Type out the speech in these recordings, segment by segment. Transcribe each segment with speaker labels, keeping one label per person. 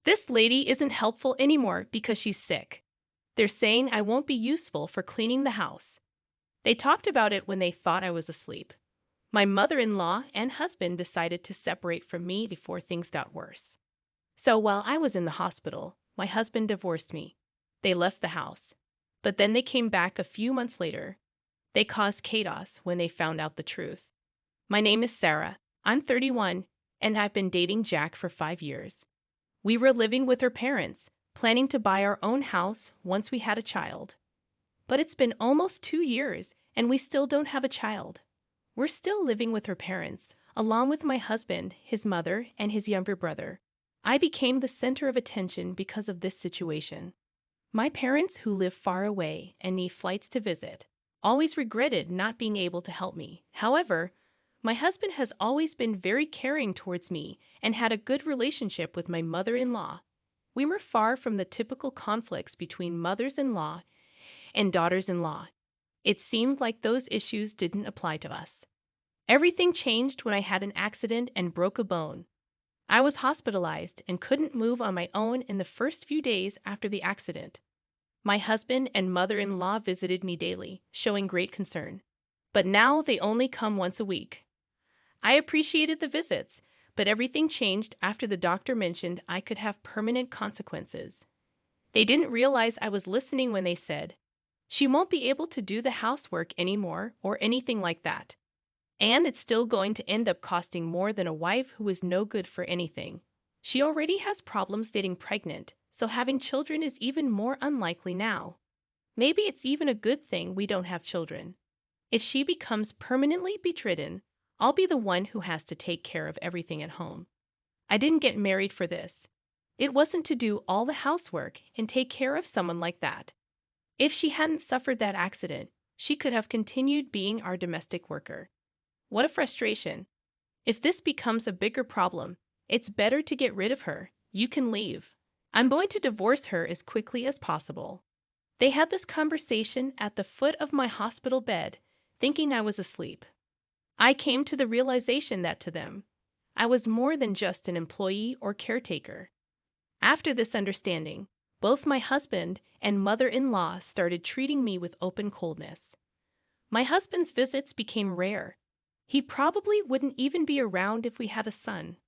Speaker 1: This lady isn't helpful anymore because she's sick. They're saying I won't be useful for cleaning the house. They talked about it when they thought I was asleep. My mother-in-law and husband decided to separate from me before things got worse. So while I was in the hospital, my husband divorced me. They left the house. But then they came back a few months later. They caused chaos when they found out the truth. My name is Sarah. I'm 31, and I've been dating Jack for 5 years. We were living with her parents, planning to buy our own house once we had a child. But it's been almost 2 years, and we still don't have a child. We're still living with her parents, along with my husband, his mother, and his younger brother. I became the center of attention because of this situation. My parents, who live far away and need flights to visit, always regretted not being able to help me. However, my husband has always been very caring towards me and had a good relationship with my mother-in-law. We were far from the typical conflicts between mothers-in-law and daughters-in-law. It seemed like those issues didn't apply to us. Everything changed when I had an accident and broke a bone. I was hospitalized and couldn't move on my own in the first few days after the accident. My husband and mother-in-law visited me daily, showing great concern. But now they only come once a week. I appreciated the visits, but everything changed after the doctor mentioned I could have permanent consequences. They didn't realize I was listening when they said, "She won't be able to do the housework anymore or anything like that. And it's still going to end up costing more than a wife who is no good for anything. She already has problems getting pregnant, so having children is even more unlikely now. Maybe it's even a good thing we don't have children. If she becomes permanently bedridden, I'll be the one who has to take care of everything at home. I didn't get married for this. It wasn't to do all the housework and take care of someone like that. If she hadn't suffered that accident, she could have continued being our domestic worker. What a frustration. If this becomes a bigger problem, it's better to get rid of her. You can leave. I'm going to divorce her as quickly as possible." They had this conversation at the foot of my hospital bed, thinking I was asleep. I came to the realization that to them, I was more than just an employee or caretaker. After this understanding, both my husband and mother-in-law started treating me with open coldness. My husband's visits became rare. He probably wouldn't even be around if we had a son.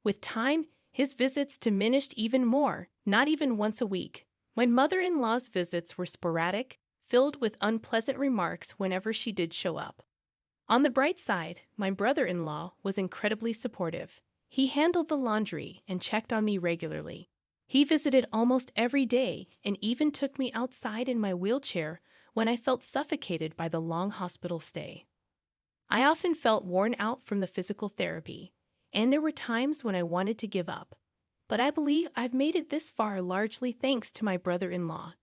Speaker 1: With time, his visits diminished even more, not even once a week. My mother-in-law's visits were sporadic, filled with unpleasant remarks whenever she did show up. On the bright side, my brother-in-law was incredibly supportive. He handled the laundry and checked on me regularly. He visited almost every day and even took me outside in my wheelchair when I felt suffocated by the long hospital stay. I often felt worn out from the physical therapy, and there were times when I wanted to give up. But I believe I've made it this far largely thanks to my brother-in-law.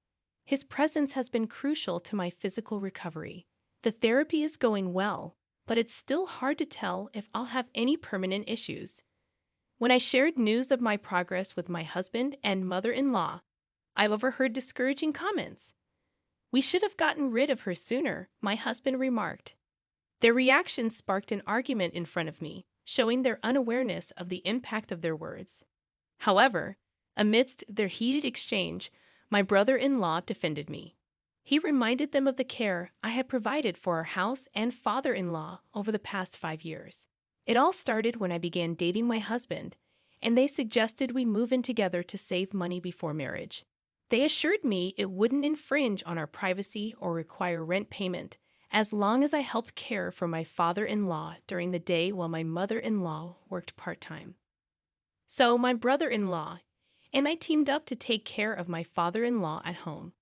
Speaker 1: His presence has been crucial to my physical recovery. The therapy is going well, but it's still hard to tell if I'll have any permanent issues. When I shared news of my progress with my husband and mother-in-law, I overheard discouraging comments. "We should have gotten rid of her sooner," my husband remarked. Their reaction sparked an argument in front of me, showing their unawareness of the impact of their words. However, amidst their heated exchange, my brother-in-law defended me. He reminded them of the care I had provided for our house and father-in-law over the past 5 years. It all started when I began dating my husband, and they suggested we move in together to save money before marriage. They assured me it wouldn't infringe on our privacy or require rent payment, as long as I helped care for my father-in-law during the day while my mother-in-law worked part-time. So my brother-in-law and I teamed up to take care of my father-in-law at home.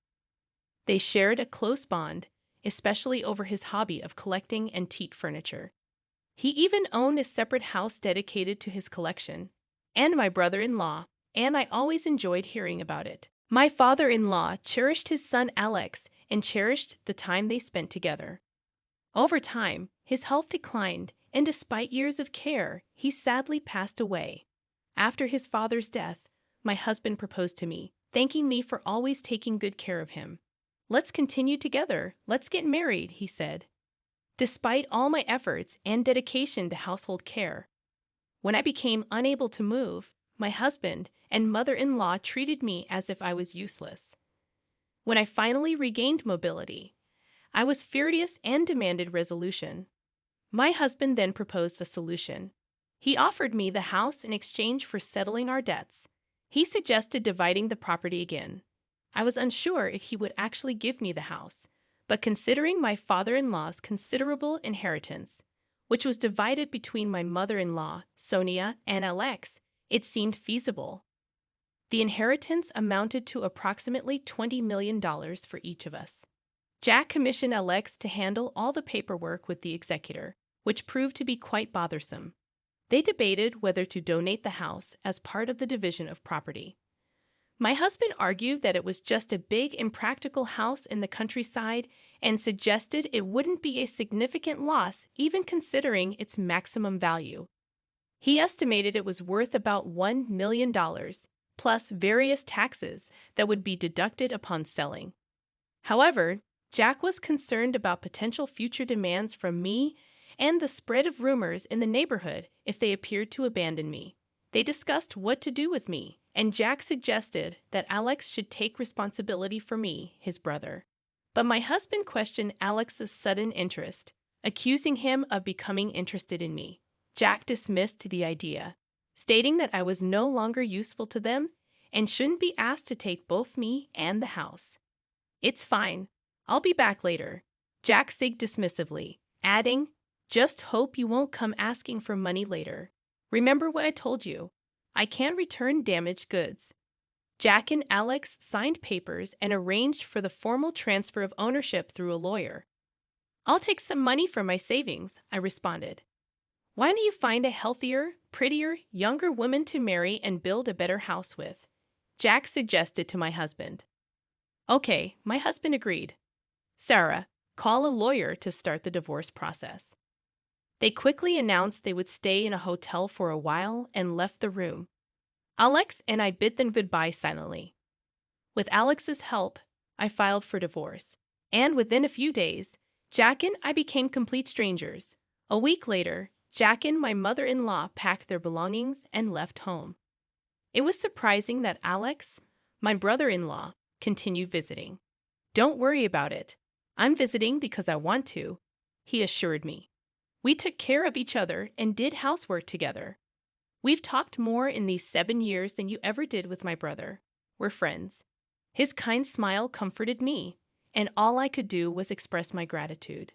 Speaker 1: They shared a close bond, especially over his hobby of collecting antique furniture. He even owned a separate house dedicated to his collection, and my brother-in-law and I always enjoyed hearing about it. My father-in-law cherished his son Alex and cherished the time they spent together. Over time, his health declined, and despite years of care, he sadly passed away. After his father's death, my husband proposed to me, thanking me for always taking good care of him. "Let's continue together. Let's get married," he said. Despite all my efforts and dedication to household care, when I became unable to move, my husband and mother-in-law treated me as if I was useless. When I finally regained mobility, I was furious and demanded resolution. My husband then proposed a solution. He offered me the house in exchange for settling our debts. He suggested dividing the property again. I was unsure if he would actually give me the house, but considering my father-in-law's considerable inheritance, which was divided between my mother-in-law, Sonia, and Alex, it seemed feasible. The inheritance amounted to approximately $20 million for each of us. Jack commissioned Alex to handle all the paperwork with the executor, which proved to be quite bothersome. They debated whether to donate the house as part of the division of property. My husband argued that it was just a big, impractical house in the countryside and suggested it wouldn't be a significant loss even considering its maximum value. He estimated it was worth about $1 million, plus various taxes that would be deducted upon selling. However, Jack was concerned about potential future demands from me and the spread of rumors in the neighborhood if they appeared to abandon me. They discussed what to do with me, and Jack suggested that Alex should take responsibility for me, his brother. But my husband questioned Alex's sudden interest, accusing him of becoming interested in me. Jack dismissed the idea, stating that I was no longer useful to them and shouldn't be asked to take both me and the house. "It's fine. I'll be back later," Jack said dismissively, adding, "Just hope you won't come asking for money later. Remember what I told you. I can't return damaged goods." Jack and Alex signed papers and arranged for the formal transfer of ownership through a lawyer. "I'll take some money from my savings," I responded. "Why don't you find a healthier, prettier, younger woman to marry and build a better house with?" Jack suggested to my husband. "Okay," my husband agreed. "Sarah, call a lawyer to start the divorce process." They quickly announced they would stay in a hotel for a while and left the room. Alex and I bid them goodbye silently. With Alex's help, I filed for divorce, and within a few days, Jack and I became complete strangers. A week later, Jack and my mother-in-law packed their belongings and left home. It was surprising that Alex, my brother-in-law, continued visiting. "Don't worry about it. I'm visiting because I want to," he assured me. We took care of each other and did housework together. We've talked more in these 7 years than you ever did with my brother. We're friends. His kind smile comforted me, and all I could do was express my gratitude.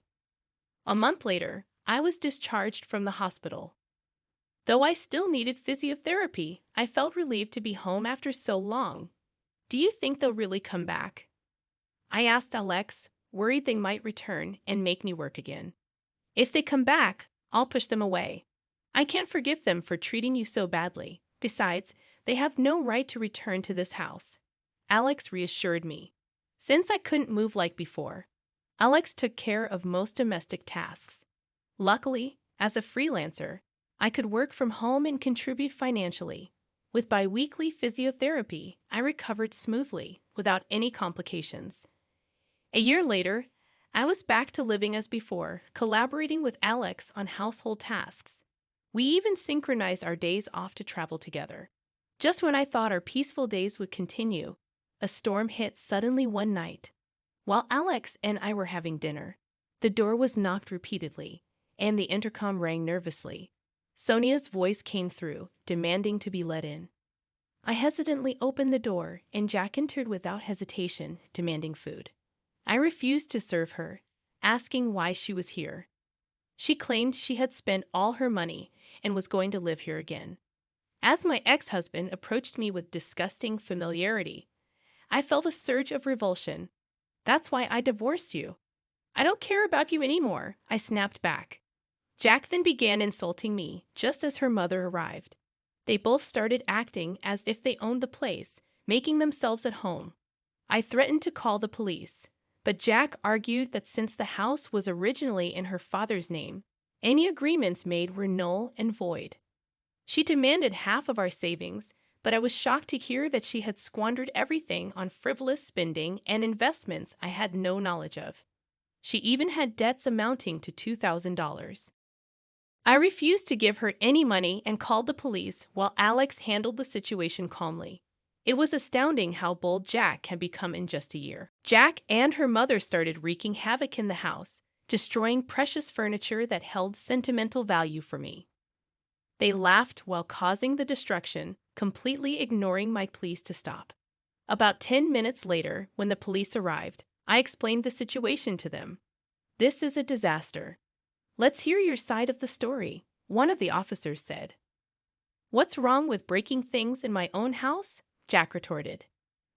Speaker 1: A month later, I was discharged from the hospital. Though I still needed physiotherapy, I felt relieved to be home after so long. "Do you think they'll really come back?" I asked Alex, worried they might return and make me work again. "If they come back, I'll push them away. I can't forgive them for treating you so badly. Besides, they have no right to return to this house," Alex reassured me. Since I couldn't move like before, Alex took care of most domestic tasks. Luckily, as a freelancer, I could work from home and contribute financially. With bi-weekly physiotherapy, I recovered smoothly, without any complications. A year later, I was back to living as before, collaborating with Alex on household tasks. We even synchronized our days off to travel together. Just when I thought our peaceful days would continue, a storm hit suddenly one night. While Alex and I were having dinner, the door was knocked repeatedly, and the intercom rang nervously. Sonia's voice came through, demanding to be let in. I hesitantly opened the door, and Jack entered without hesitation, demanding food. I refused to serve her, asking why she was here. She claimed she had spent all her money and was going to live here again. As my ex-husband approached me with disgusting familiarity, I felt a surge of revulsion. "That's why I divorced you. I don't care about you anymore," I snapped back. Jack then began insulting me, just as her mother arrived. They both started acting as if they owned the place, making themselves at home. I threatened to call the police, but Jack argued that since the house was originally in her father's name, any agreements made were null and void. She demanded half of our savings, but I was shocked to hear that she had squandered everything on frivolous spending and investments I had no knowledge of. She even had debts amounting to $2,000. I refused to give her any money and called the police while Alex handled the situation calmly. It was astounding how bold Jack had become in just a year. Jack and her mother started wreaking havoc in the house, destroying precious furniture that held sentimental value for me. They laughed while causing the destruction, completely ignoring my pleas to stop. About 10 minutes later, when the police arrived, I explained the situation to them. "This is a disaster. Let's hear your side of the story," one of the officers said. "What's wrong with breaking things in my own house?" Jack retorted.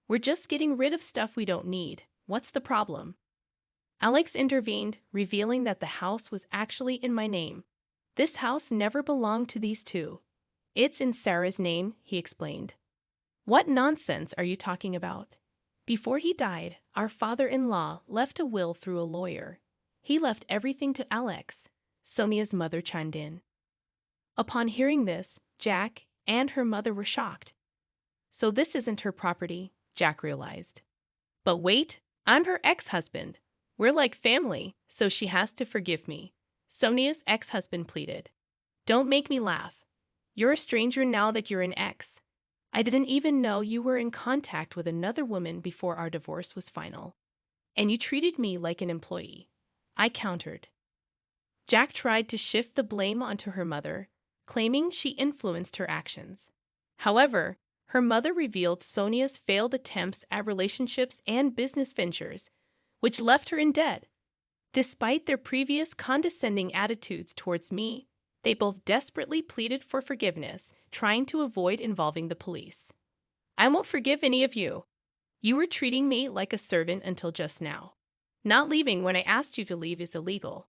Speaker 1: "We're just getting rid of stuff we don't need. What's the problem?" Alex intervened, revealing that the house was actually in my name. "This house never belonged to these two. It's in Sarah's name," he explained. "What nonsense are you talking about? Before he died, our father-in-law left a will through a lawyer. He left everything to Alex," Sonia's mother chimed in. Upon hearing this, Jack and her mother were shocked. "So this isn't her property," Jack realized. "But wait, I'm her ex-husband. We're like family, so she has to forgive me," Sonia's ex-husband pleaded. "Don't make me laugh. You're a stranger now that you're an ex. I didn't even know you were in contact with another woman before our divorce was final. And you treated me like an employee," I countered. Jack tried to shift the blame onto her mother, claiming she influenced her actions. However, her mother revealed Sonia's failed attempts at relationships and business ventures, which left her in debt. Despite their previous condescending attitudes towards me, they both desperately pleaded for forgiveness, trying to avoid involving the police. "I won't forgive any of you. You were treating me like a servant until just now. Not leaving when I asked you to leave is illegal.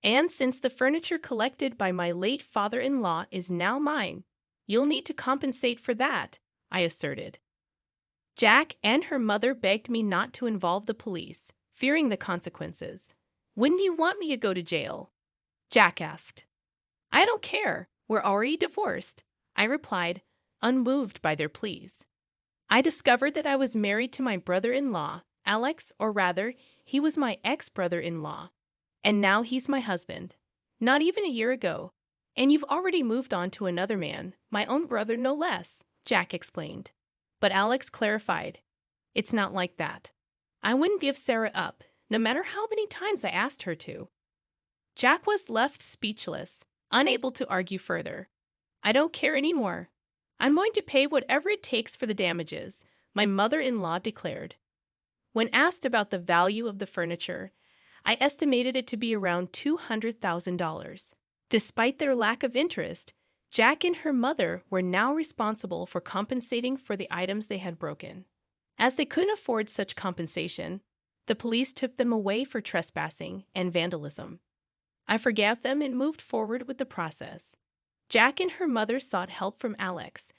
Speaker 1: And since the furniture collected by my late father-in-law is now mine, you'll need to compensate for that," I asserted. Jack and her mother begged me not to involve the police, fearing the consequences. "Wouldn't you want me to go to jail?" Jack asked. "I don't care. We're already divorced," I replied, unmoved by their pleas. I discovered that I was married to my brother-in-law, Alex, or rather, he was my ex-brother-in-law. And now he's my husband. Not even a year ago. "And you've already moved on to another man, my own brother no less," Jack explained. But Alex clarified, "It's not like that. I wouldn't give Sarah up, no matter how many times I asked her to." Jack was left speechless, unable to argue further. "I don't care anymore. I'm going to pay whatever it takes for the damages," my mother-in-law declared. When asked about the value of the furniture, I estimated it to be around $200,000. Despite their lack of interest, Jack and her mother were now responsible for compensating for the items they had broken. As they couldn't afford such compensation, the police took them away for trespassing and vandalism. I forgave them and moved forward with the process. Jack and her mother sought help from Alex,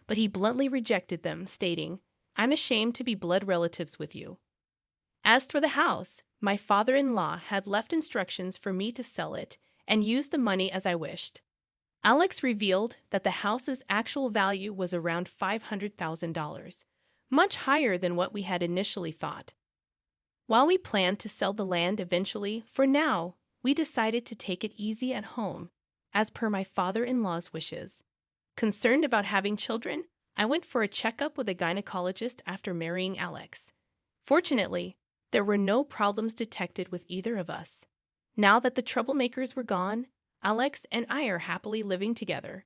Speaker 1: but he bluntly rejected them, stating, "I'm ashamed to be blood relatives with you." As for the house, my father-in-law had left instructions for me to sell it and use the money as I wished. Alex revealed that the house's actual value was around $500,000, much higher than what we had initially thought. While we planned to sell the land eventually, for now, we decided to take it easy at home, as per my father-in-law's wishes. Concerned about having children, I went for a checkup with a gynecologist after marrying Alex. Fortunately, there were no problems detected with either of us. Now that the troublemakers were gone, Alex and I are happily living together.